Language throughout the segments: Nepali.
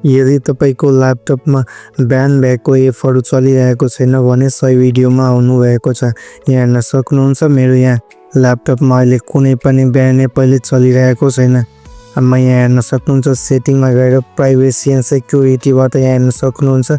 यदि तपाईको ल्यापटपमा ब्यान भएको एपहरु चलिरहेको छैन भने सही भिडियोमा आउनु भएको छ। यहाँ हेर्न सक्नुहुन्छ मेरो यहाँ ल्यापटपमा अहिले कुनै पनि ब्यान नेपाली चलिरहेको छैन। म यहाँ हेर्न सक्नुहुन्छ सेटिङमा गएर प्राइभेसी एन्ड सेक्युरिटीबाट यहाँ हेर्न सक्नुहुन्छ।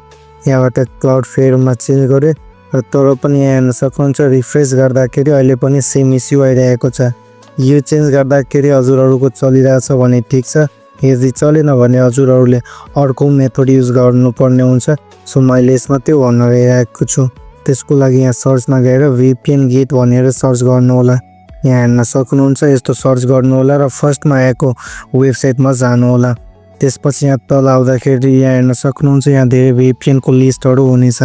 यहाँबाट क्लाउड फेयरमा चेन्ज गरे र तर पनि यहाँ हेर्न सक्नुहुन्छ रिफ्रेश गर्दाखेरि अहिले पनि सेम इस्यु आइरहेको छ। यो चेन्ज गर्दाखेरि हजुरहरुको चलिरहेछ भने ठीक छ, यदि चलेन भने हजुरहरुले अर्को मेथड युज गर्नुपर्ने हुन्छ। सो मैले यसमा त्यो भन्न गइरहेको छु। त्यसको लागि यहाँ सर्चमा गएर VPN गेट भनेर सर्च गर्नु होला। यहाँ हेर्न सक्नुहुन्छ यस्तो सर्च गर्नु होला र फर्स्टमा आएको वेबसाइटमा जानु होला। त्यसपछि यहाँ तल आउँदाखेरि यहाँ हेर्न सक्नुहुन्छ यहाँ धेरै VPN को लिस्टहरु हुनेछ।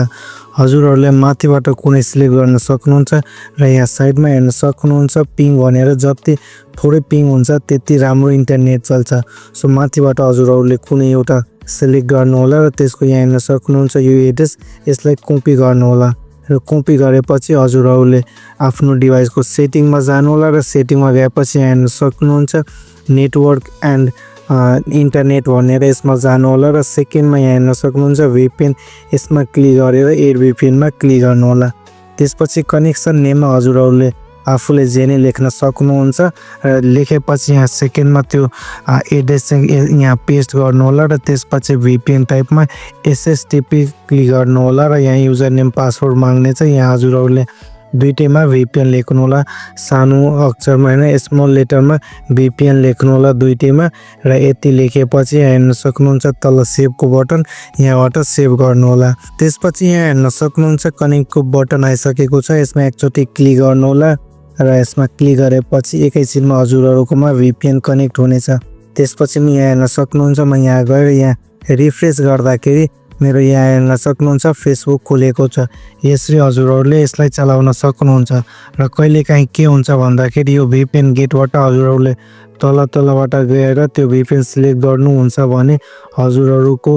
हजुरहरुले माथिबाट कुनै सिलेक्ट गर्न सक्नुहुन्छ र यहाँ साइडमा हेर्न सक्नुहुन्छ पिङ भनेर जति थोरै पिङ हुन्छ त्यति राम्रो इन्टरनेट चल्छ। सो माथिबाट हजुरहरुले कुनै एउटा सिलेक्ट गर्नु होला र त्यसको यहाँ हेर्न सक्नुहुन्छ यो एड्रेस यसलाई कपी गर्नु होला र कपी गरेपछि हजुरहरुले आफ्नो डिभाइसको सेटिङमा जानु होला र सेटिङमा गएपछि यहाँ हेर्न सक्नुहुन्छ नेटवर्क एन्ड इन्टरनेट भनेर यसमा जानु होला र सेकेन्डमा यहाँ हेर्न सक्नुहुन्छ VPN यसमा क्लिक गरेर एड VPN मा क्लिक गर्नु होला। त्यसपछि कनेक्सन नेममा हजुरहरुले आफूले जे नै लेख्न सक्नुहुन्छ र लेखेपछि यहाँ सेकेन्डमा त्यो एड्रेस चाहिँ यहाँ पेस्ट गर्नु होला र त्यसपछि VPN टाइपमा SSTP क्लिक गर्नु होला र यहाँ युजर नेम पासवर्ड माग्ने छ। यहाँ हजुरहरुले दुईटैमा VPN लेख्नु होला, सानो अक्षरमा हैन स्मल लेटरमा VPN लेख्नु होला दुईटैमा र यति लेखेपछि यहाँ हेर्न सक्नुहुन्छ तल सेभको बटन यहाँबाट सेभ गर्नु होला। त्यसपछि यहाँ हेर्न सक्नुहुन्छ कनेक्टको बटन आइसकेको छ। यसमा एकचोटी क्लिक गर्नु होला र यसमा क्लिक गरेपछि एकैछिनमा हजुरहरुकोमा VPN कनेक्ट हुनेछ। त्यसपछि म यहाँ हेर्न सक्नुहुन्छ म यहाँ गएर यहाँ रिफ्रेश गर्दाखेरि मेरो यहाँ हेर्न सक्नुहुन्छ फेसबुक खुलेको छ। यसरी हजुरहरुले यसलाई चलाउन सक्नुहुन्छ र कहिलेकाहीँ के हुन्छ भन्दाखेरि यो VPN गेटबाट हजुरहरुले तलबाट गएर त्यो VPN सिलेक्ट गर्नुहुन्छ भने हजुरहरुको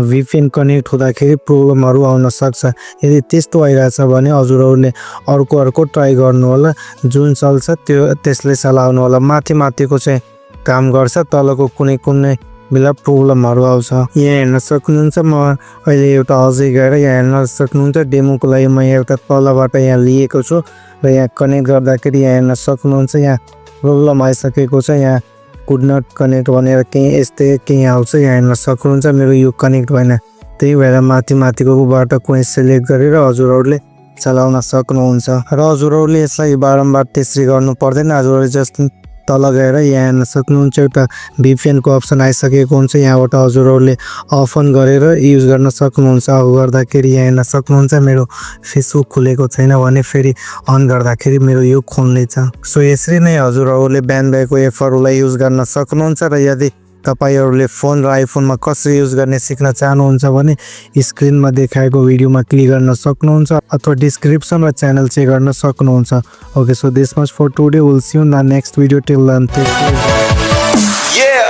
VPN कनेक्ट हुँदाखेरि प्रब्लमहरु आउन सक्छ। यदि त्यस्तो आइरहेछ भने हजुरहरुले अर्को ट्राई गर्नु होला, जुन चल्छ त्यो त्यसले चलाउनु होला। माथिको चाहिँ काम गर्छ, तलको कुनै बेला प्रब्लमहरु आउँछ। यहाँ हेर्न सक्नुहुन्छ म अहिले एउटा अझै गएर यहाँ हेर्न सक्नुहुन्छ डेमोको लागि म एउटा तलबाट यहाँ लिएको छु र यहाँ कनेक्ट गर्दाखेरि यहाँ हेर्न सक्नुहुन्छ यहाँ प्रब्लम आइसकेको छ। यहाँ कुड नट कनेक्ट भनेर केही यस्तै केही आउँछ। यहाँ हेर्न सक्नुहुन्छ मेरो यो कनेक्ट भएन, त्यही भएर माथिकोबाट कुनै सिलेक्ट गरेर हजुरहरुले चलाउन सक्नुहुन्छ र हजुरहरुले यसलाई बारम्बार त्यसरी गर्नु पर्दैन। हजुरहरुले जस्ट तल गएर यहाँ हेर्न सक्नुहुन्छ एउटा VPN को अप्सन आइसकेको हुन्छ। यहाँबाट हजुरहरुले अफ अन गरेर युज गर्न सक्नुहुन्छ। अफ गर्दाखेरि यहाँ हेर्न सक्नुहुन्छ मेरो फेसबुक खुलेको छैन भने फेरि अन गर्दाखेरि मेरो यो खुल्नेछ। सो यसरी नै हजुरहरुले ब्यान भएको एपहरुलाई युज गर्न सक्नुहुन्छ र यदि तपाईहरुले फोन र आइफोनमा कसरी युज गर्ने सिक्न चाहनुहुन्छ भने स्क्रिनमा देखाएको भिडियोमा क्लिक गर्न सक्नुहुन्छ अथवा डिस्क्रिप्सन र च्यानल चेक गर्न सक्नुहुन्छ। Okay, so this much for today, will see you in the next video. Till then take care.